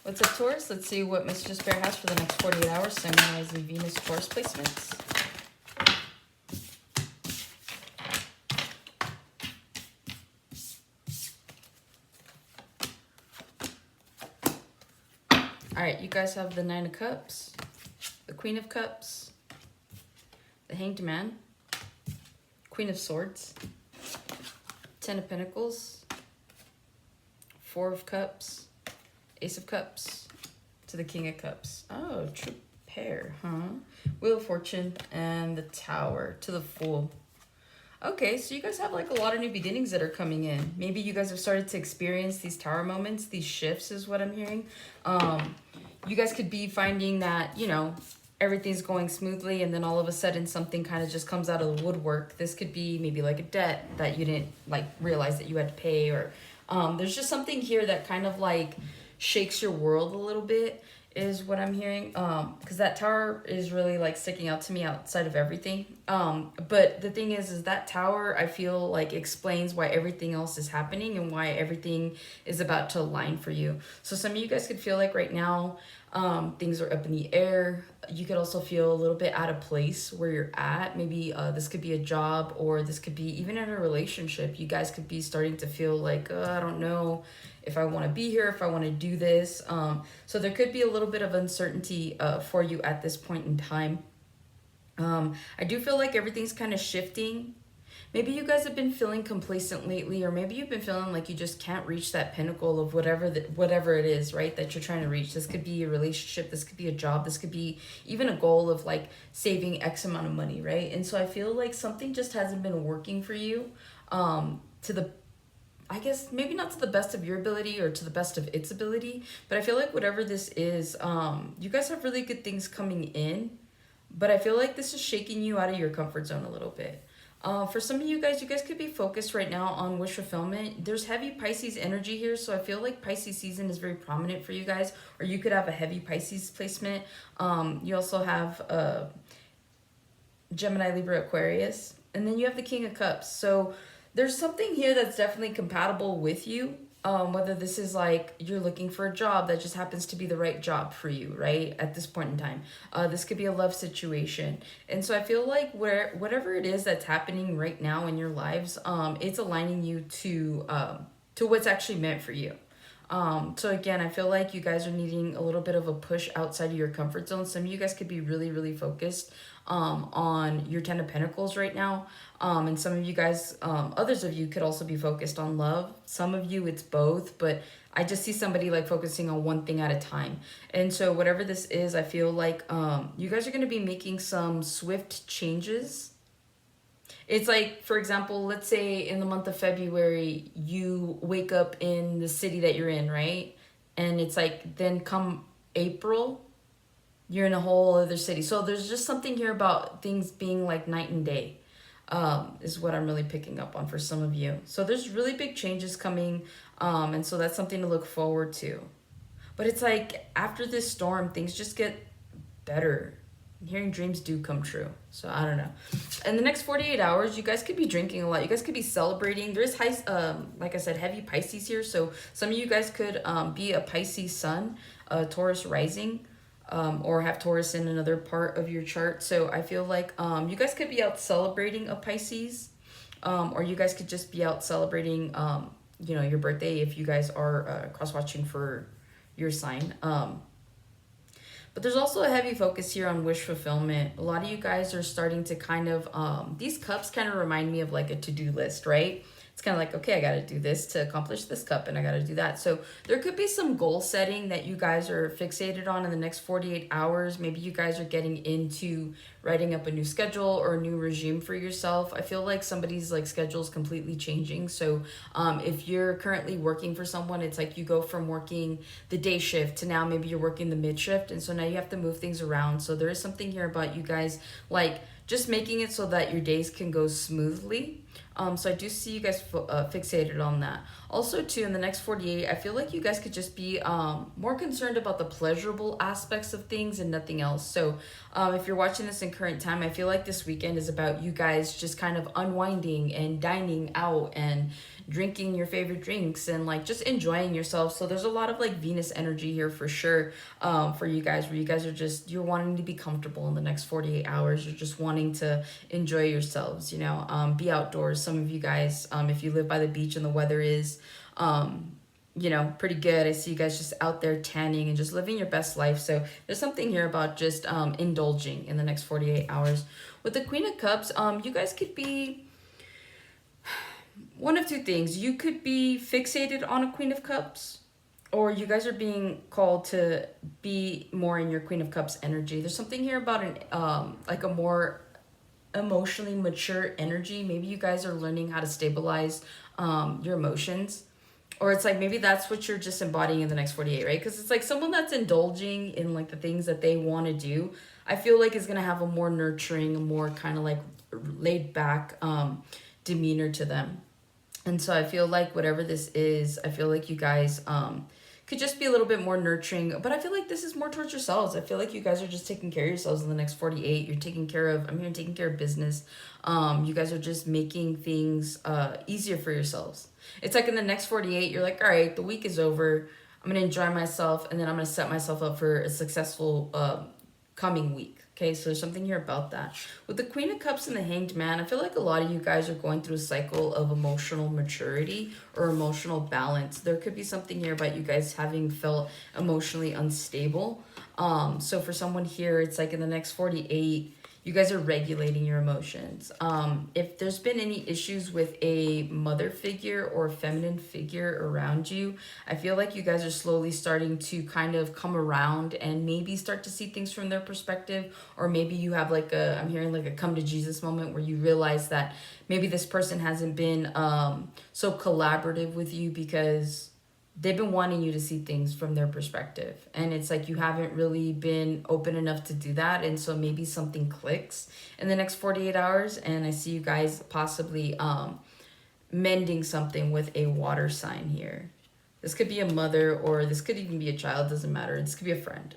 What's up, Taurus? Let's see what Mr. Despair has for the next 48 hours, summarizing Venus Taurus placements. All right, you guys have the Nine of Cups, the Queen of Cups, the Hanged Man, Queen of Swords, Ten of Pentacles, Four of Cups, Ace of Cups, to the King of Cups. Oh, true pair, huh? Wheel of Fortune and the Tower to the Fool. Okay, so you guys have like a lot of new beginnings that are coming in. Maybe you guys have started to experience these tower moments, these shifts is what I'm hearing. You guys could be finding that, you know, everything's going smoothly and then all of a sudden something kind of just comes out of the woodwork. This could be maybe like a debt that you didn't like realize that you had to pay, or there's just something here that kind of like shakes your world a little bit is what I'm hearing, because that tower is really like sticking out to me outside of everything. But the thing is that tower I feel like explains why everything else is happening and why everything is about to align for you. So some of you guys could feel like right now things are up in the air. You could also feel a little bit out of place where you're at. Maybe this could be a job, or this could be even in a relationship. You guys could be starting to feel like, I don't know if I want to be here, if I want to do this. So there could be a little bit of uncertainty for you at this point in time. I do feel like everything's kind of shifting. Maybe you guys have been feeling complacent lately, or maybe you've been feeling like you just can't reach that pinnacle of whatever it is, right, that you're trying to reach. This could be a relationship, this could be a job, this could be even a goal of like saving X amount of money, right? And so I feel like something just hasn't been working for you to the, I guess maybe not to the best of your ability or to the best of its ability, but I feel like whatever this is, you guys have really good things coming in, but I feel like this is shaking you out of your comfort zone a little bit. For some of you guys could be focused right now on wish fulfillment. There's heavy Pisces energy here, so I feel like Pisces season is very prominent for you guys, or you could have a heavy Pisces placement. You also have Gemini, Libra, Aquarius, and then you have the King of Cups. So there's something here that's definitely compatible with you. Whether this is like you're looking for a job that just happens to be the right job for you, right, at this point in time. This could be a love situation. And so I feel like whatever it is that's happening right now in your lives, it's aligning you to what's actually meant for you. So again, I feel like you guys are needing a little bit of a push outside of your comfort zone. Some of you guys could be really, really focused on your Ten of Pentacles right now. And some of you guys, others of you could also be focused on love. Some of you, it's both, but I just see somebody like focusing on one thing at a time. And so whatever this is, I feel like you guys are going to be making some swift changes. It's like, for example, let's say in the month of February, you wake up in the city that you're in, right? And it's like, then come April, you're in a whole other city. So there's just something here about things being like night and day, is what I'm really picking up on for some of you. So there's really big changes coming. And so that's something to look forward to. But it's like after this storm, things just get better. I'm hearing dreams do come true. So I don't know. In the next 48 hours, you guys could be drinking a lot. You guys could be celebrating. There is high, like I said, heavy Pisces here. So some of you guys could be a Pisces sun, a Taurus rising, or have Taurus in another part of your chart. So I feel like you guys could be out celebrating a Pisces, or you guys could just be out celebrating, you know, your birthday if you guys are cross-watching for your sign. But there's also a heavy focus here on wish fulfillment. A lot of you guys are starting to kind of, these cups kind of remind me of like a to-do list, right? It's kind of like, okay, I got to do this to accomplish this cup, and I got to do that. So there could be some goal setting that you guys are fixated on in the next 48 hours. Maybe you guys are getting into writing up a new schedule or a new regime for yourself. I feel like somebody's like schedule is completely changing. So if you're currently working for someone, it's like you go from working the day shift to now maybe you're working the mid shift. And so now you have to move things around. So there is something here about you guys like just making it so that your days can go smoothly. So I do see you guys fixated on that. Also, too, in the next 48, I feel like you guys could just be more concerned about the pleasurable aspects of things and nothing else. So if you're watching this in current time, I feel like this weekend is about you guys just kind of unwinding and dining out and drinking your favorite drinks and like just enjoying yourself. So there's a lot of like Venus energy here for sure, for you guys, where you guys are just, you're wanting to be comfortable in the next 48 hours. You're just wanting to enjoy yourselves, you know, be outdoors. Some of you guys, if you live by the beach and the weather is, you know, pretty good. I see you guys just out there tanning and just living your best life. So there's something here about just indulging in the next 48 hours. With the Queen of Cups, you guys could be one of two things. You could be fixated on a Queen of Cups, or you guys are being called to be more in your Queen of Cups energy. There's something here about an like a more emotionally mature energy. Maybe you guys are learning how to stabilize your emotions. Or it's like maybe that's what you're just embodying in the next 48, right? Because it's like someone that's indulging in like the things that they want to do, I feel like is going to have a more nurturing, a more kind of like laid back demeanor to them. And so I feel like whatever this is, I feel like you guys could just be a little bit more nurturing. But I feel like this is more towards yourselves. I feel like you guys are just taking care of yourselves in the next 48. You're taking care of, I'm here taking care of business. You guys are just making things easier for yourselves. It's like in the next 48, you're like, all right, the week is over. I'm going to enjoy myself, and then I'm going to set myself up for a successful coming week. Okay, so there's something here about that. With the Queen of Cups and the Hanged Man, I feel like a lot of you guys are going through a cycle of emotional maturity or emotional balance. There could be something here about you guys having felt emotionally unstable. So for someone here, it's like in the next 48, you guys are regulating your emotions. If there's been any issues with a mother figure or a feminine figure around you, I feel like you guys are slowly starting to kind of come around and maybe start to see things from their perspective. Or maybe you have like a, I'm hearing like a come to Jesus moment where you realize that maybe this person hasn't been so collaborative with you because they've been wanting you to see things from their perspective, and it's like you haven't really been open enough to do that. And so maybe something clicks in the next 48 hours, and I see you guys possibly mending something with a water sign here. This could be a mother, or this could even be a child, doesn't matter. This could be a friend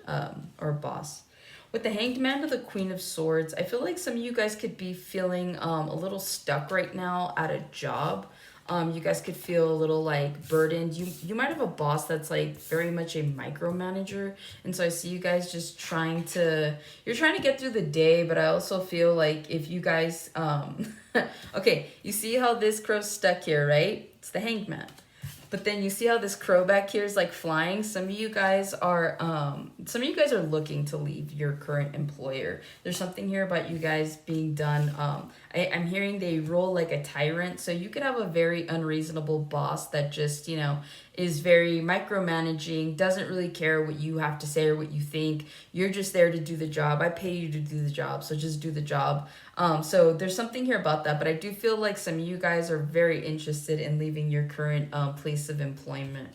or a boss. With the Hanged Man to the Queen of Swords, I feel like some of you guys could be feeling a little stuck right now at a job. You guys could feel a little like burdened. You might have a boss that's like very much a micromanager. And so I see you guys just you're trying to get through the day, but I also feel like if you guys, okay, you see how this crow's stuck here, right? It's the Hanged Man. But then you see how this crow back here is like flying. Some of you guys are looking to leave your current employer. There's something here about you guys being done. I'm hearing they roll like a tyrant. So you could have a very unreasonable boss that just, you know, is very micromanaging, doesn't really care what you have to say or what you think. You're just there to do the job. I pay you to do the job, so just do the job. So there's something here about that, but I do feel like some of you guys are very interested in leaving your current place of employment.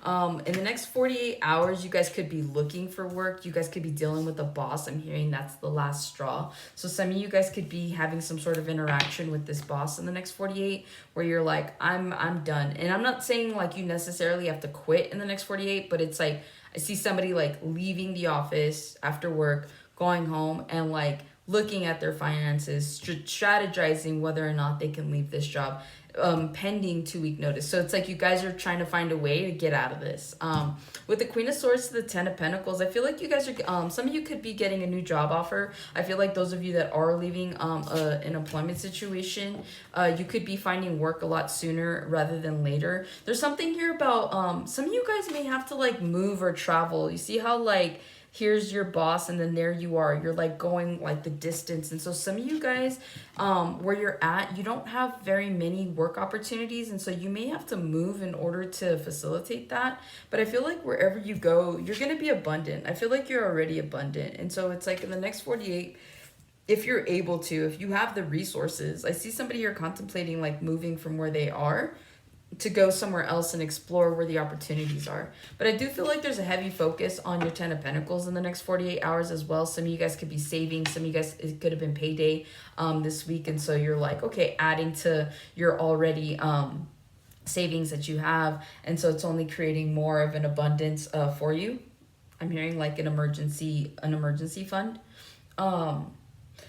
In the next 48 hours, you guys could be looking for work. You guys could be dealing with a boss. I'm hearing that's the last straw. So some of you guys could be having some sort of interaction with this boss in the next 48 where you're like, I'm done. And I'm not saying like you necessarily have to quit in the next 48, but it's like I see somebody like leaving the office after work, going home and like looking at their finances, strategizing whether or not they can leave this job. Pending 2-week notice. So it's like you guys are trying to find a way to get out of this. With the Queen of Swords to the Ten of Pentacles, I feel like you guys are, some of you could be getting a new job offer. I feel like those of you that are leaving an employment situation, you could be finding work a lot sooner rather than later. There's something here about, some of you guys may have to like move or travel. You see how like, here's your boss and then there you are, you're like going like the distance. And so some of you guys where you're at, you don't have very many work opportunities, and so you may have to move in order to facilitate that. But I feel like wherever you go, you're going to be abundant. I feel like you're already abundant. And so it's like in the next 48, if you're able to, if you have the resources, I see somebody here contemplating like moving from where they are to go somewhere else and explore where the opportunities are. But I do feel like there's a heavy focus on your 10 of Pentacles in the next 48 hours as well. Some of you guys could be saving. Some of you guys, it could have been payday this week. And so you're like, okay, adding to your already savings that you have. And so it's only creating more of an abundance for you. I'm hearing like an emergency fund.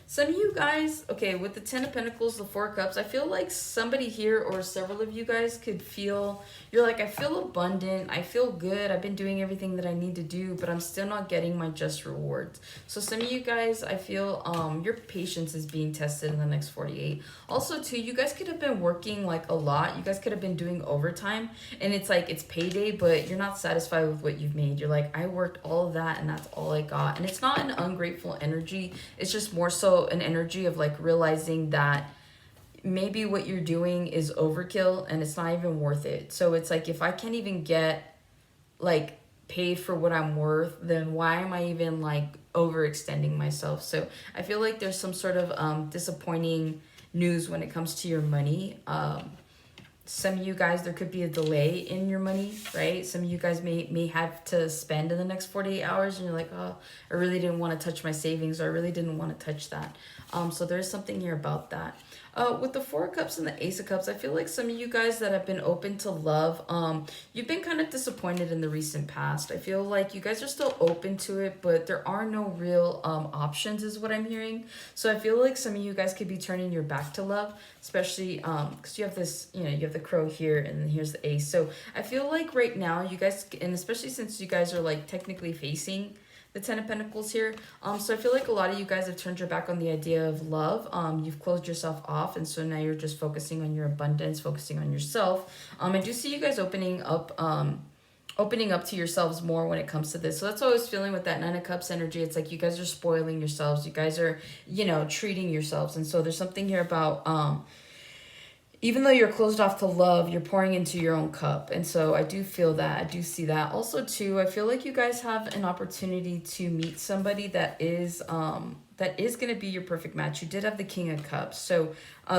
Some of you guys, okay, with the Ten of Pentacles, the Four of Cups, I feel like somebody here or several of you guys could feel, you're like, I feel abundant, I feel good, I've been doing everything that I need to do, but I'm still not getting my just rewards. So some of you guys, I feel your patience is being tested in the next 48. Also, too, you guys could have been working like a lot. You guys could have been doing overtime, and it's like, it's payday, but you're not satisfied with what you've made. You're like, I worked all of that, and that's all I got. And it's not an ungrateful energy. It's just more so an energy of like realizing that maybe what you're doing is overkill and it's not even worth it. So it's like, if I can't even get like paid for what I'm worth, then why am I even like overextending myself? So I feel like there's some sort of disappointing news when it comes to your money. Some of you guys, there could be a delay in your money, right? Some of you guys may have to spend in the next 48 hours and you're like, oh, I really didn't want to touch my savings, or I really didn't want to touch that. So there's something here about that. With the Four of Cups and the Ace of Cups, I feel like some of you guys that have been open to love, you've been kind of disappointed in the recent past. I feel like you guys are still open to it, but there are no real options is what I'm hearing. So I feel like some of you guys could be turning your back to love, especially because you have this, you know, you have the Crow here and then here's the Ace. So I feel like right now you guys, and especially since you guys are like technically facing the Ten of Pentacles here. So I feel like a lot of you guys have turned your back on the idea of love. You've closed yourself off, and so now you're just focusing on your abundance, focusing on yourself. I do see you guys opening up to yourselves more when it comes to this. So that's what I was feeling with that Nine of Cups energy. It's like you guys are spoiling yourselves. You guys are, you know, treating yourselves. And so there's something here about even though you're closed off to love, you're pouring into your own cup. And so I do feel that. I do see that. Also, too, I feel like you guys have an opportunity to meet somebody that is going to be your perfect match. You did have the King of Cups. So,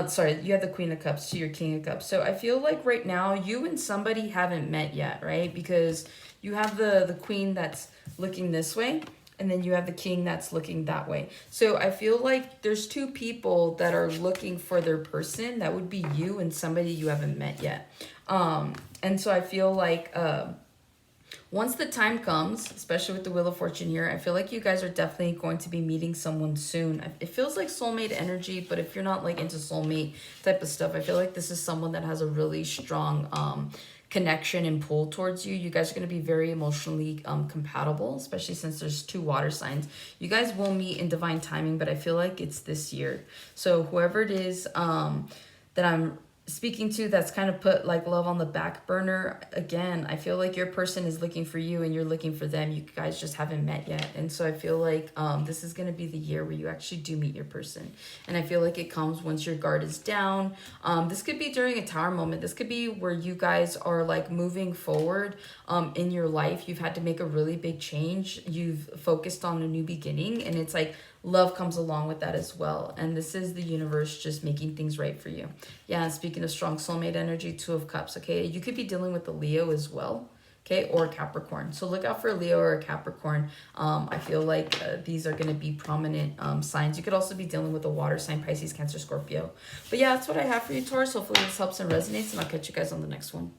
sorry, you have the Queen of Cups to your King of Cups. So I feel like right now you and somebody haven't met yet, right? Because you have the Queen that's looking this way, and then you have the King that's looking that way. So I feel like there's two people that are looking for their person. That would be you and somebody you haven't met yet. And so I feel like once the time comes, especially with the Wheel of Fortune here, I feel like you guys are definitely going to be meeting someone soon. It feels like soulmate energy, but if you're not like into soulmate type of stuff, I feel like this is someone that has a really strong connection and pull towards you. You guys are going to be very emotionally compatible, especially since there's two water signs. You guys will meet in divine timing, but I feel like it's this year. So whoever it is that I'm speaking to that's kind of put like love on the back burner, again, I feel like your person is looking for you and you're looking for them. You guys just haven't met yet. And so I feel like this is going to be the year where you actually do meet your person. And I feel like it comes once your guard is down. This could be during a Tower moment. This could be where you guys are like moving forward in your life. You've had to make a really big change. You've focused on a new beginning, and it's like love comes along with that as well. And this is the universe just making things right for you. Yeah, and speaking of strong soulmate energy, Two of Cups, okay? You could be dealing with the Leo as well, okay? Or Capricorn. So look out for a Leo or a Capricorn. I feel like these are going to be prominent signs. You could also be dealing with a water sign, Pisces, Cancer, Scorpio. But yeah, that's what I have for you, Taurus. Hopefully this helps and resonates, and I'll catch you guys on the next one.